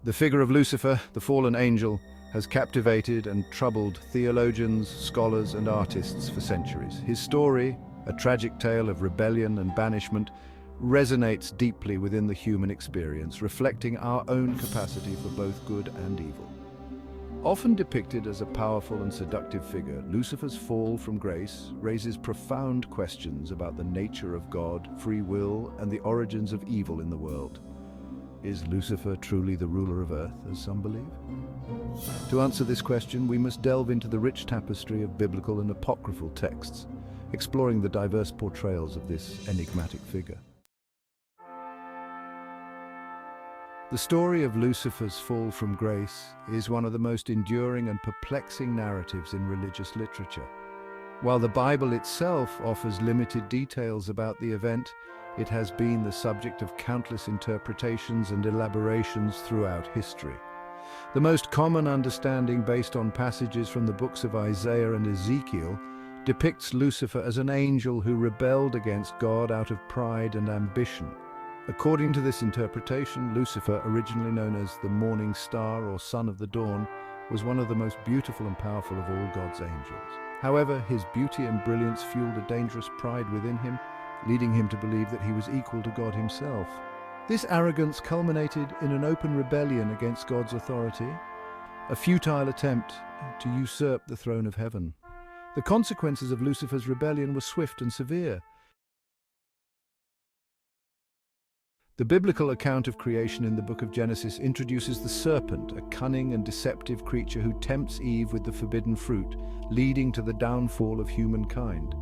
The figure of Lucifer, the fallen angel, has captivated and troubled theologians, scholars, and artists for centuries. His story, a tragic tale of rebellion and banishment, resonates deeply within the human experience, reflecting our own capacity for both good and evil. Often depicted as a powerful and seductive figure, Lucifer's fall from grace raises profound questions about the nature of God, free will, and the origins of evil in the world. Is Lucifer truly the ruler of earth, as some believe? To answer this question, we must delve into the rich tapestry of biblical and apocryphal texts, exploring the diverse portrayals of this enigmatic figure. The story of Lucifer's fall from grace is one of the most enduring and perplexing narratives in religious literature. While the Bible itself offers limited details about the event, it has been the subject of countless interpretations and elaborations throughout history. The most common understanding, based on passages from the books of Isaiah and Ezekiel, depicts Lucifer as an angel who rebelled against God out of pride and ambition. According to this interpretation, Lucifer, originally known as the morning star or son of the dawn, was one of the most beautiful and powerful of all God's angels. However, his beauty and brilliance fueled a dangerous pride within him, leading him to believe that he was equal to God himself. This arrogance culminated in an open rebellion against God's authority, a futile attempt to usurp the throne of heaven. The consequences of Lucifer's rebellion were swift and severe. The biblical account of creation in the book of Genesis introduces the serpent, a cunning and deceptive creature who tempts Eve with the forbidden fruit, leading to the downfall of humankind.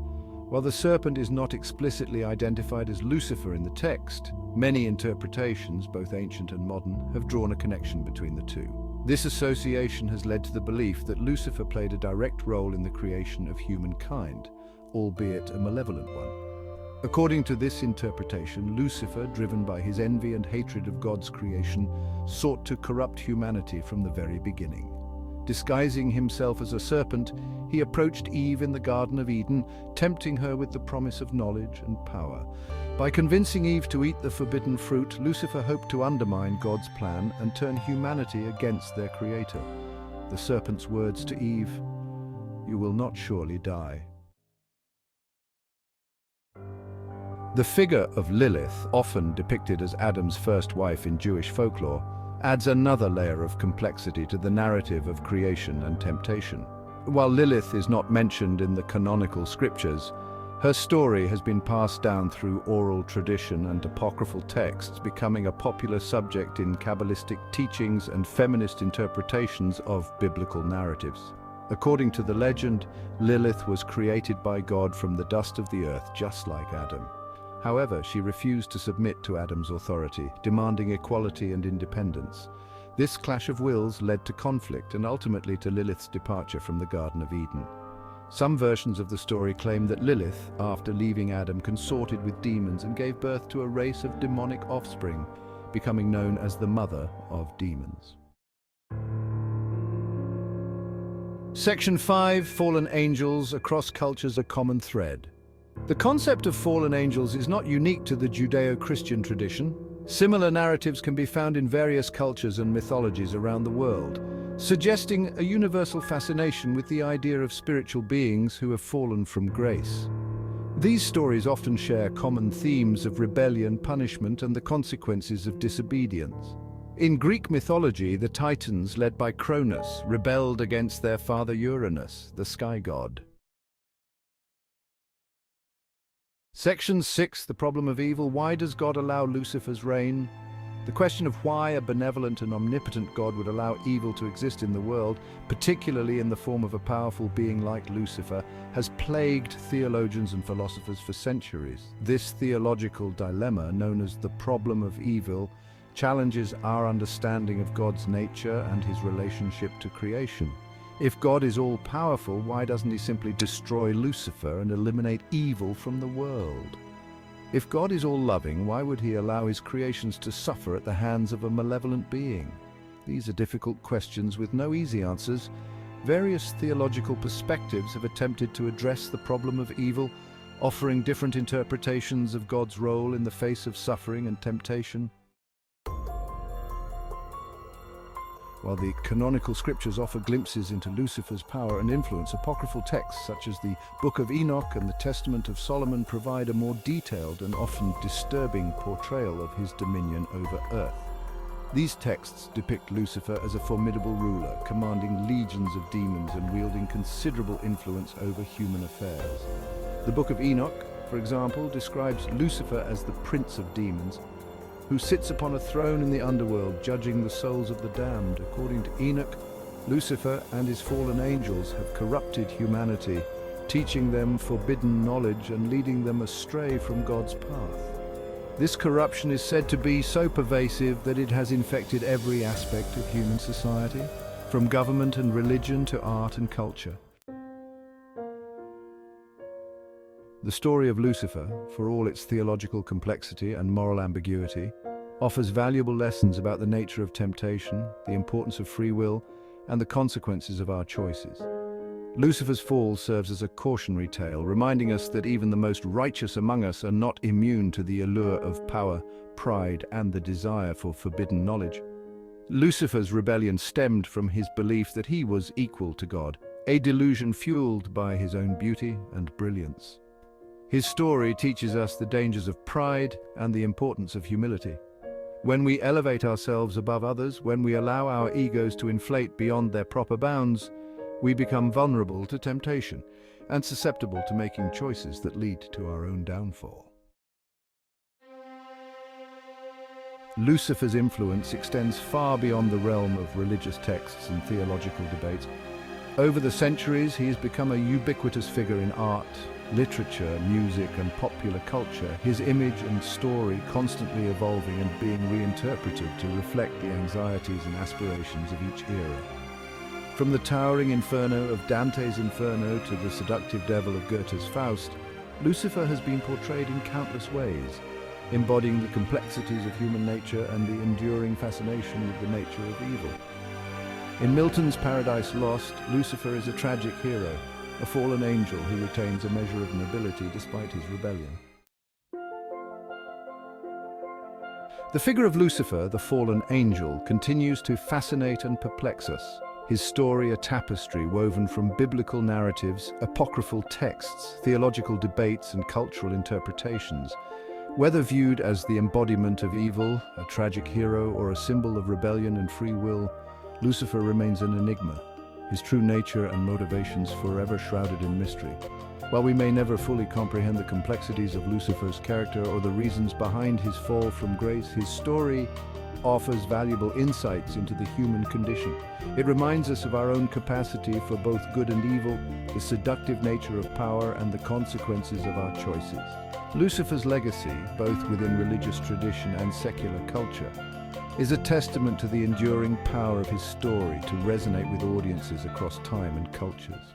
While the serpent is not explicitly identified as Lucifer in the text, many interpretations, both ancient and modern, have drawn a connection between the two. This association has led to the belief that Lucifer played a direct role in the creation of humankind, albeit a malevolent one. According to this interpretation, Lucifer, driven by his envy and hatred of God's creation, sought to corrupt humanity from the very beginning. Disguising himself as a serpent, he approached Eve in the Garden of Eden, tempting her with the promise of knowledge and power. By convincing Eve to eat the forbidden fruit, Lucifer hoped to undermine God's plan and turn humanity against their creator. The serpent's words to Eve, "You will not surely die." The figure of Lilith, often depicted as Adam's first wife in Jewish folklore, adds another layer of complexity to the narrative of creation and temptation. While Lilith is not mentioned in the canonical scriptures, her story has been passed down through oral tradition and apocryphal texts, becoming a popular subject in Kabbalistic teachings and feminist interpretations of biblical narratives. According to the legend, Lilith was created by God from the dust of the earth, just like Adam. However, she refused to submit to Adam's authority, demanding equality and independence. This clash of wills led to conflict and ultimately to Lilith's departure from the Garden of Eden. Some versions of the story claim that Lilith, after leaving Adam, consorted with demons and gave birth to a race of demonic offspring, becoming known as the mother of demons. Section 5. Fallen angels across cultures, a common thread. The concept of fallen angels is not unique to the Judeo-Christian tradition. Similar narratives can be found in various cultures and mythologies around the world, suggesting a universal fascination with the idea of spiritual beings who have fallen from grace. These stories often share common themes of rebellion, punishment, and the consequences of disobedience. In Greek mythology, the Titans, led by Cronus, rebelled against their father Uranus, the sky god. Section 6. The problem of evil. Why does God allow Lucifer's reign? The question of why a benevolent and omnipotent God would allow evil to exist in the world, particularly in the form of a powerful being like Lucifer, has plagued theologians and philosophers for centuries. This theological dilemma, known as the problem of evil, challenges our understanding of God's nature and his relationship to creation. If God is all-powerful, why doesn't he simply destroy Lucifer and eliminate evil from the world? If God is all-loving, why would he allow his creations to suffer at the hands of a malevolent being? These are difficult questions with no easy answers. Various theological perspectives have attempted to address the problem of evil, offering different interpretations of God's role in the face of suffering and temptation. While the canonical scriptures offer glimpses into Lucifer's power and influence, apocryphal texts such as the Book of Enoch and the Testament of Solomon provide a more detailed and often disturbing portrayal of his dominion over earth. These texts depict Lucifer as a formidable ruler, commanding legions of demons and wielding considerable influence over human affairs. The Book of Enoch, for example, describes Lucifer as the prince of demons, who sits upon a throne in the underworld, judging the souls of the damned. According to Enoch, Lucifer and his fallen angels have corrupted humanity, teaching them forbidden knowledge and leading them astray from God's path. This corruption is said to be so pervasive that it has infected every aspect of human society, from government and religion to art and culture. The story of Lucifer, for all its theological complexity and moral ambiguity, offers valuable lessons about the nature of temptation, the importance of free will, and the consequences of our choices. Lucifer's fall serves as a cautionary tale, reminding us that even the most righteous among us are not immune to the allure of power, pride, and the desire for forbidden knowledge. Lucifer's rebellion stemmed from his belief that he was equal to God, a delusion fueled by his own beauty and brilliance. His story teaches us the dangers of pride and the importance of humility. When we elevate ourselves above others, when we allow our egos to inflate beyond their proper bounds, we become vulnerable to temptation and susceptible to making choices that lead to our own downfall. Lucifer's influence extends far beyond the realm of religious texts and theological debates. Over the centuries, he has become a ubiquitous figure in art, literature, music, and popular culture, his image and story constantly evolving and being reinterpreted to reflect the anxieties and aspirations of each era. From the towering inferno of Dante's Inferno to the seductive devil of Goethe's Faust, Lucifer has been portrayed in countless ways, embodying the complexities of human nature and the enduring fascination with the nature of evil. In Milton's Paradise Lost, Lucifer is a tragic hero, a fallen angel who retains a measure of nobility despite his rebellion. The figure of Lucifer, the fallen angel, continues to fascinate and perplex us. His story a tapestry woven from biblical narratives, apocryphal texts, theological debates, and cultural interpretations. Whether viewed as the embodiment of evil, a tragic hero, or a symbol of rebellion and free will, Lucifer remains an enigma, his true nature and motivations forever shrouded in mystery. While we may never fully comprehend the complexities of Lucifer's character or the reasons behind his fall from grace, his story offers valuable insights into the human condition. It reminds us of our own capacity for both good and evil, the seductive nature of power, and the consequences of our choices. Lucifer's legacy, both within religious tradition and secular culture, is a testament to the enduring power of his story to resonate with audiences across time and cultures.